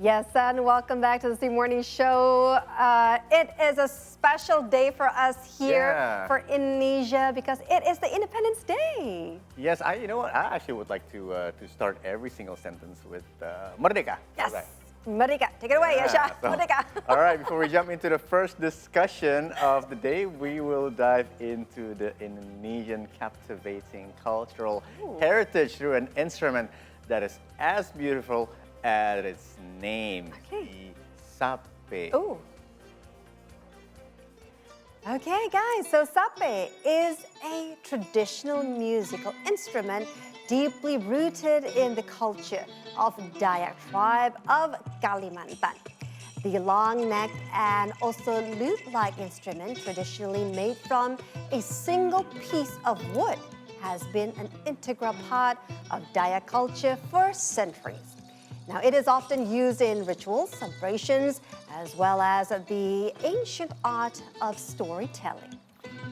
Yes, and welcome back to the Sea Morning Show. It is a special day for us here for Indonesia because it is the Independence Day. Yes, you know what? I actually would like to start every single sentence with Merdeka. Yes, right. Merdeka. Take it away, Yasha. Merdeka. All right, before we jump into the first discussion of the day, we will dive into the Indonesian captivating cultural heritage through an instrument that is as beautiful as its name, the sape. Ooh. Okay, guys, so sape is a traditional musical instrument deeply rooted in the culture of Dayak tribe of Kalimantan. The long-necked and also lute-like instrument, traditionally made from a single piece of wood, has been an integral part of Dayak culture for centuries. Now, it is often used in rituals, celebrations, as well as the ancient art of storytelling.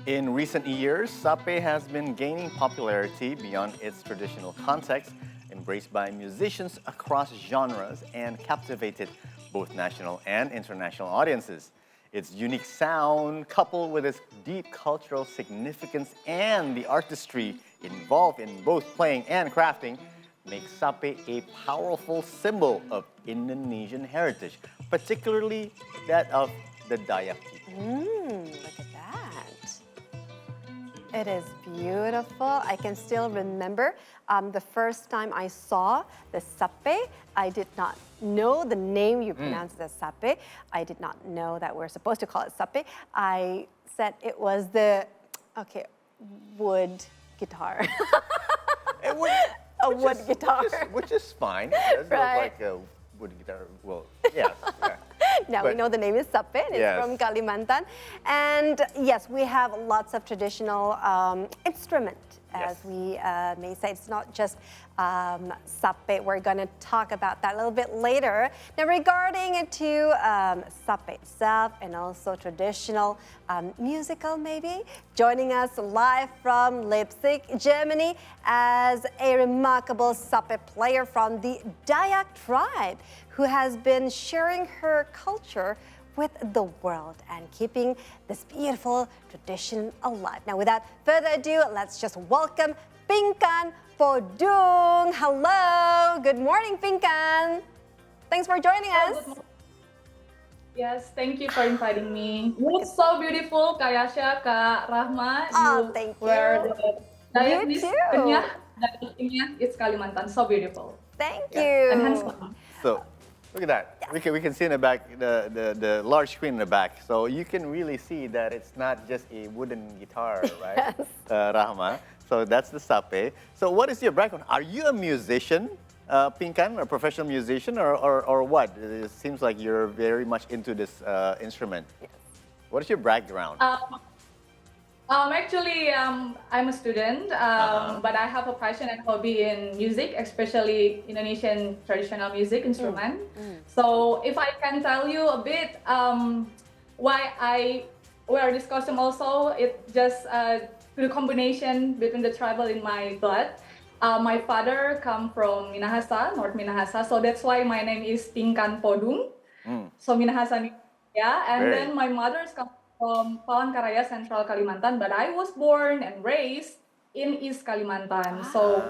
In recent years, sape has been gaining popularity beyond its traditional context, embraced by musicians across genres and captivated both national and international audiences. Its unique sound, coupled with its deep cultural significance and the artistry involved in both playing and crafting, makes sape a powerful symbol of Indonesian heritage, particularly that of the Dayak people. Look at that. It is beautiful. I can still remember the first time I saw the sape. I did not know the name you pronounce it as sape. I did not know that we're supposed to call it sape. I said it was the, wood guitar. A wood guitar. Which is fine. It does look like a wood guitar. Well, yeah. Now we know the name is sape. It's from Kalimantan. And yes, we have lots of traditional instrument. As we may say, it's not just sape. We're going to talk about that a little bit later. Now, regarding to sape itself and also traditional musical, maybe joining us live from Leipzig, Germany, as a remarkable sape player from the Dayak tribe, who has been sharing her culture with the world and keeping this beautiful tradition alive. Now, without further ado, let's just welcome Pingkan Podung. Hello, good morning, Pingkan. Thanks for joining us. Yes, thank you for inviting me. You look so beautiful, Kak Yasha, Kak Rahma. Oh, thank you. Wear the Dayak You too. It's Kalimantan, so beautiful. Thank you. And handsome. So, look at that. Yes. We can see in the back, the large screen in the back. So you can really see that it's not just a wooden guitar, right? Yes. Rahma. So that's the sape. So what is your background? Are you a musician, Pingkan, a professional musician, or what? It seems like you're very much into this instrument. Yes. What is your background? Actually, I'm a student, but I have a passion and hobby in music, especially Indonesian traditional music instrument. So if I can tell you a bit why we are discussing also, it just the combination between the tribal in my blood. My father come from Minahasa, North Minahasa, so that's why my name is Pingkan Podung. So Minahasa, and then my mother's come from Palangkaraya, Central Kalimantan, but I was born and raised in East Kalimantan. So,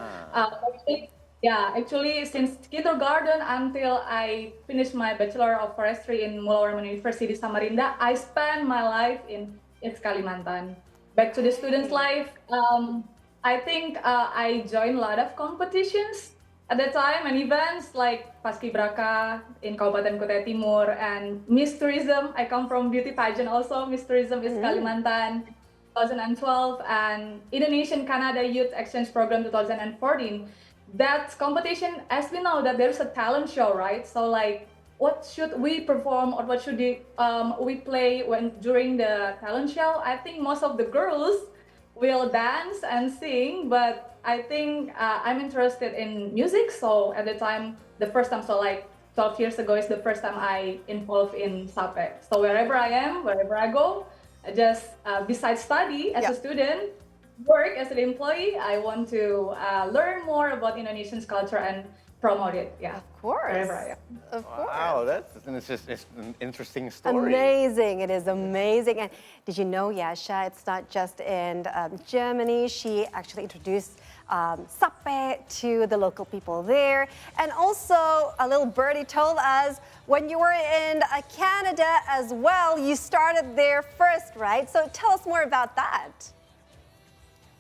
actually, since kindergarten until I finished my Bachelor of Forestry in Mulauman University, Samarinda, I spent my life in East Kalimantan. Back to the student's life, I think I joined a lot of competitions at that time and events like Paskibraka in Kabupaten Kutai Timur and Miss Tourism. I come from beauty pageant also. Miss Tourism is Kalimantan 2012 and Indonesian Canada Youth Exchange Program 2014. That competition, as we know that there's a talent show, right? So like, what should we perform or what should we play during the talent show? I think most of the girls will dance and sing, but I think I'm interested in music. So at the time, the first time, so like 12 years ago is the first time I involved in sape. So wherever I am, wherever I go, I just besides study as a student, work as an employee, I want to learn more about Indonesian culture and promote it. Yeah. Of course. Wherever I am. Of course. Wow, it's an interesting story. Amazing, it is amazing. And did you know, Yasha, it's not just in Germany. She actually introduced Sape to the local people there. And also, a little birdie told us when you were in Canada as well, you started there first, right? So tell us more about that.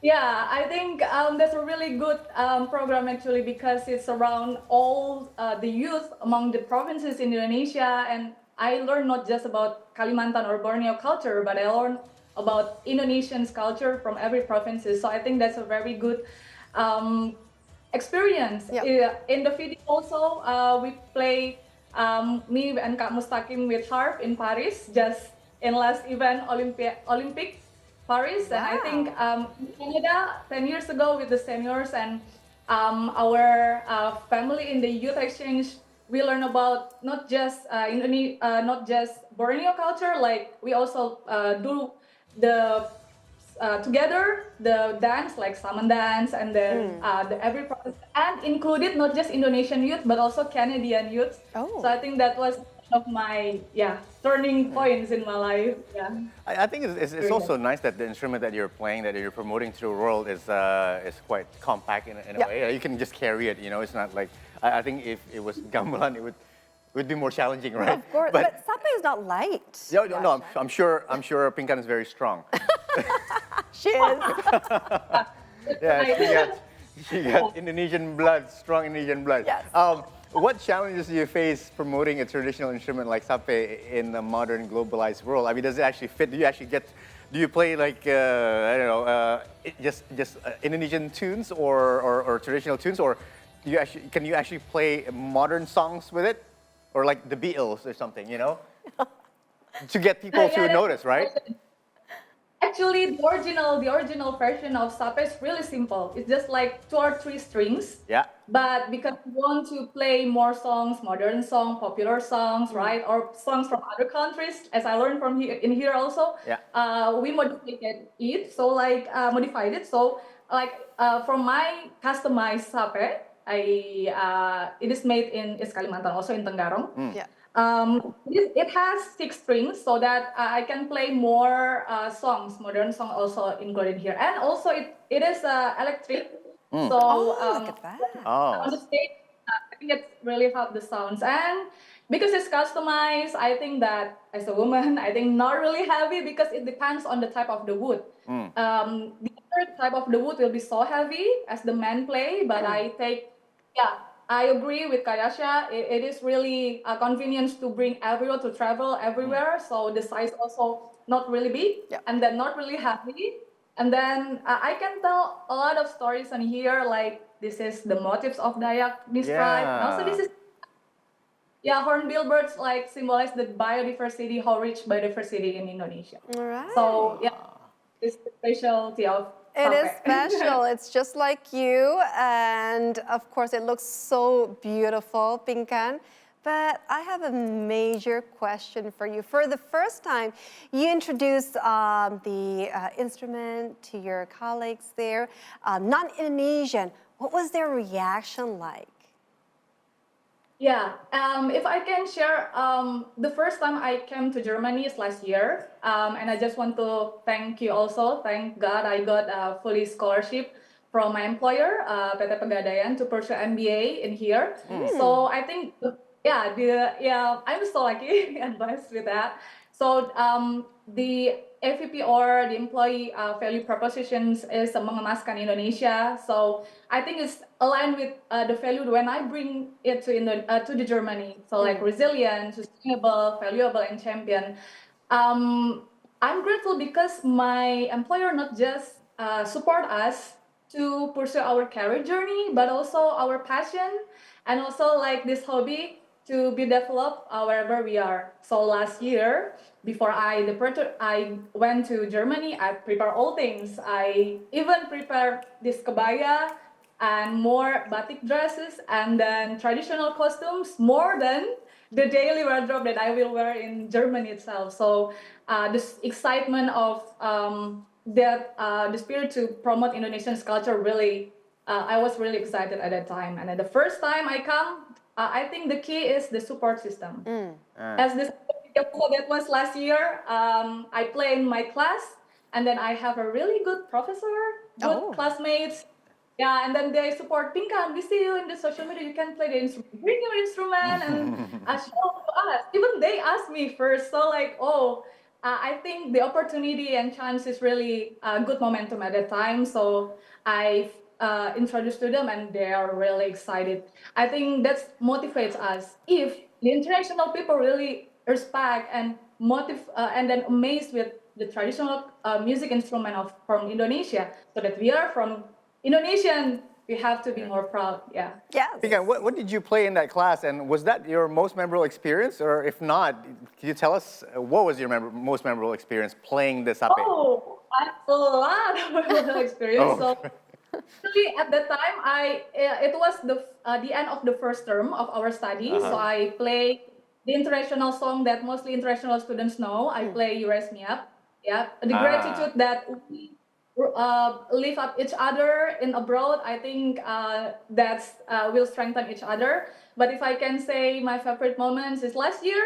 Yeah, I think that's a really good program actually, because it's around all the youth among the provinces in Indonesia, and I learned not just about Kalimantan or Borneo culture, but I learned about Indonesian's culture from every provinces. So I think that's a very good experience. Yep. In the video also, we play me and Kak Mustaqim with harp in Paris, just in last event Olympic Paris. Wow. And I think in Canada 10 years ago with the seniors and our family in the youth exchange, we learn about not just not just Borneo culture. Like we also do the together the dance like Saman dance, and then the every province, and included not just Indonesian youth but also Canadian youth. Oh. So I think that was one of my turning points in my life. Yeah. I think it's also nice that the instrument that you're playing, that you're promoting to the world, is quite compact in a way. You can just carry it. You know, it's not like I think if it was gamelan, it would be more challenging, right? Of course, but Sape is not light. No, I'm sure Pingkan is very strong. She is. Yeah, she got Indonesian blood, strong Indonesian blood. Yes. What challenges do you face promoting a traditional instrument like Sape in the modern globalized world? I mean, does it actually fit? Do you play like I don't know, just Indonesian tunes or traditional tunes, or can you actually play modern songs with it, or like the Beatles or something, you know, to get people to notice, right? Actually, the original version of Sape is really simple. It's just like 2 or 3 strings. Yeah. But because we want to play more songs, modern songs, popular songs, right, or songs from other countries, as I learned from here also, we modified it. So like modified it. So like from my customized Sape, it is made in East Kalimantan, also in Tenggarong. Yeah. It has 6 strings, so that I can play more songs, modern songs also included here, and also it is electric. So look at that. on the stage, I think it's really helped the sounds, and because it's customized, I think that as a woman, I think not really heavy because it depends on the type of the wood. The other type of the wood will be so heavy as the men play, but I agree with Yasha. It is really a convenience to bring everyone to travel everywhere. So the size also not really big, and then not really heavy. And then I can tell a lot of stories on here, like this is the motifs of Dayak described. And also this is hornbill birds like symbolize the biodiversity, how rich biodiversity in Indonesia. All right. So it's the specialty of It is Sape. special. It's just like you. And of course, it looks so beautiful, Pingkan. But I have a major question for you. For the first time, you introduced the instrument to your colleagues there, non-Indonesian. What was their reaction like? Yeah, if I can share, the first time I came to Germany is last year, and I just want to thank you also. Thank God I got a fully scholarship from my employer, PT Pegadaian, to pursue MBA in here. So I think, I'm so lucky and blessed with that. So the AVP or the employee value propositions is mengemaskan Indonesia. So I think it's aligned with the value when I bring it to the Germany. So like resilient, sustainable, valuable, and champion. I'm grateful because my employer not just support us to pursue our career journey, but also our passion and also like this hobby to be developed wherever we are. So last year, before I went to Germany, I prepare all things. I even prepare this kebaya and more batik dresses and then traditional costumes, more than the daily wardrobe that I will wear in Germany itself. So this excitement of the spirit to promote Indonesian culture really I was really excited at that time. And at the first time I come, I think the key is the support system. As this that was last year, I play in my class, and then I have a really good professor, good classmates. Yeah, and then they support Pingkan. We see you in the social media. You can play the instrument. Bring your instrument and show to us. Even they asked me first. So like, I think the opportunity and chance is really a good momentum at that time. So I introduced to them, and they are really excited. I think that motivates us. If the international people really respect and and then amazed with the traditional music instrument from Indonesia, so that we are from Indonesian, we have to be more proud. Yeah. Yes. Pingkan, what did you play in that class, and was that your most memorable experience, or if not, can you tell us what was your most memorable experience playing the sape? Oh, I have a lot of memorable experience. So actually, at that time, it was the end of the first term of our study. So I played the international song that mostly international students know. I play "You Raise Me Up." Yeah, the gratitude that we lift up each other in abroad. I think that's will strengthen each other. But if I can say my favorite moments is last year.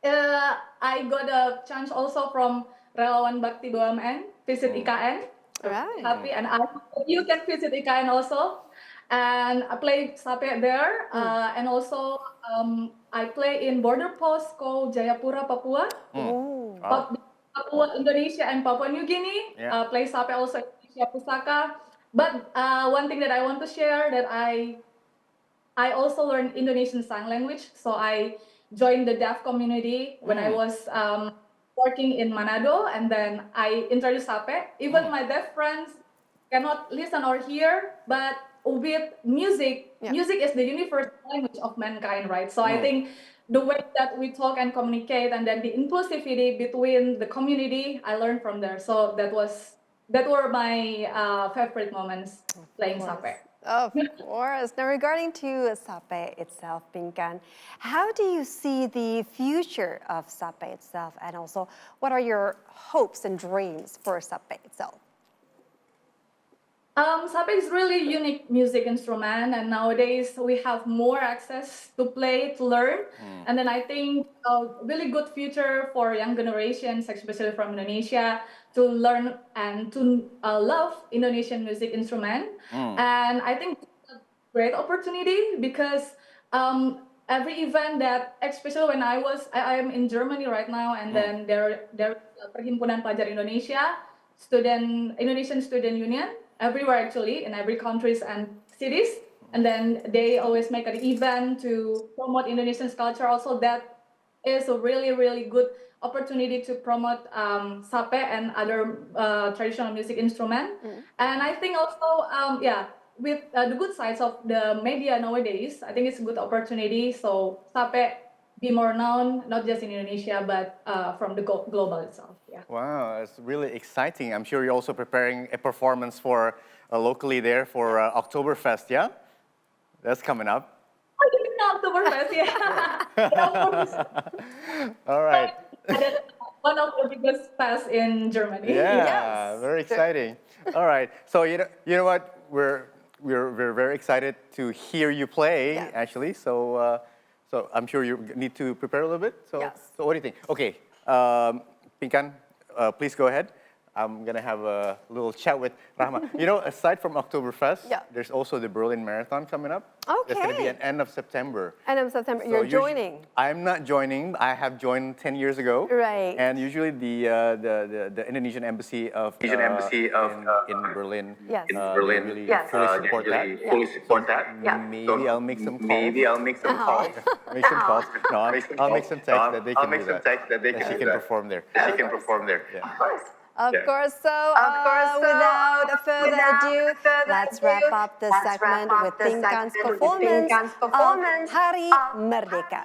I got a chance also from Relawan Bakti BUMN visit IKN. Right. Happy, and I hope you can visit IKN also. And I played sape there, and also I play in border post called Jayapura, Papua. Papua, Indonesia, and Papua New Guinea. Play sape also in Indonesia Pusaka. But one thing that I want to share that I also learned Indonesian Sign Language. So I joined the deaf community when I was working in Manado, and then I introduced sape. Even my deaf friends cannot listen or hear, but with music, music is the universal language of mankind, right? So I think the way that we talk and communicate, and then the inclusivity between the community, I learned from there. So that were my favorite moments playing sape. Of course. Now, regarding to sape itself, Pingkan, how do you see the future of sape itself, and also what are your hopes and dreams for sape itself? Sape is really unique music instrument, and nowadays we have more access to play, to learn, and then I think a really good future for young generations, especially from Indonesia, to learn and to love Indonesian music instrument. And I think it's a great opportunity because every event that, especially when I am in Germany right now, and then there is Perhimpunan Pelajar Indonesia, Indonesian Student Union, everywhere actually, in every countries and cities, and then they always make an event to promote Indonesian culture. Also, that is a really, really good opportunity to promote sape and other traditional music instrument. And I think also, with the good sides of the media nowadays, I think it's a good opportunity. So sape be more known, not just in Indonesia, but from the global itself. Yeah. Wow, it's really exciting. I'm sure you're also preparing a performance for locally there for Oktoberfest, yeah? That's coming up. I didn't know Oktoberfest, yeah. All right. One of the biggest fests in Germany. Yeah, yes. Very exciting. All right. So you know what? We're very excited to hear you play, actually. So I'm sure you need to prepare a little bit. So what do you think? Okay, Pingkan, please go ahead. I'm going to have a little chat with Rahma. You know, aside from Oktoberfest, there's also the Berlin Marathon coming up. Okay. It's going to be at end of September. End of September. So you're joining? I'm not joining. I have joined 10 years ago. Right. And usually the Indonesian Embassy in Berlin, really fully support that. Fully support that. Maybe I'll make some calls. Make some calls. Make some calls. No, I'll make some texts that they can do that. That she can perform there. She can perform there. Yeah. Of course, so without further ado, let's wrap up this segment with Pingkan's performance of Hari Merdeka.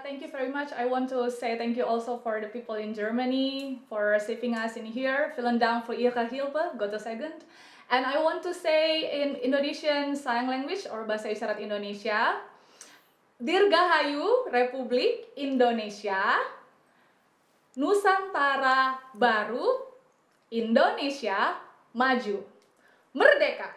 Thank you very much. I want to say thank you also for the people in Germany for receiving us in here. Vielen Dank für Ihre Hilfe, Gott segend. And I want to say in Indonesian Sign Language or Bahasa Isyarat Indonesia, Dirgahayu Republik Indonesia, Nusantara Baru, Indonesia maju, merdeka.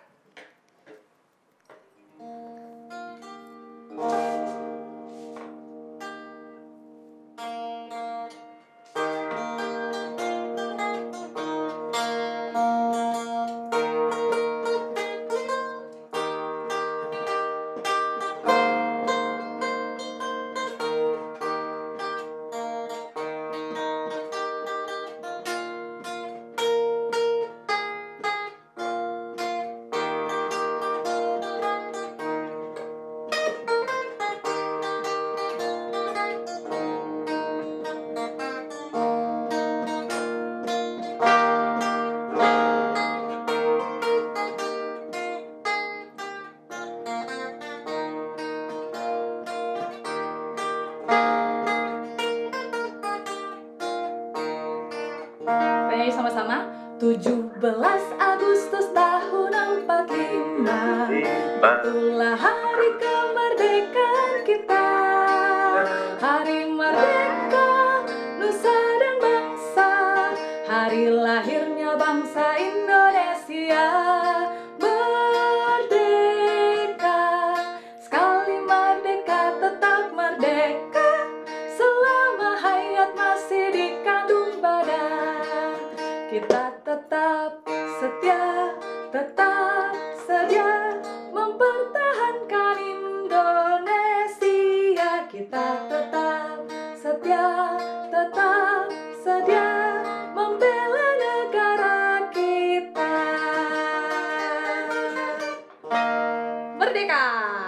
Nyanyi sama-sama. 17 Agustus tahun 45, itulah hari kemerdekaan kita. Hari merdeka, nusa dan bangsa, hari lahirnya bangsa Indonesia. Merdeka, sekali merdeka tetap merdeka, selama hayat masih dikandung badan. Kita tetap setia mempertahankan Indonesia. Kita tetap setia membela negara kita. Merdeka!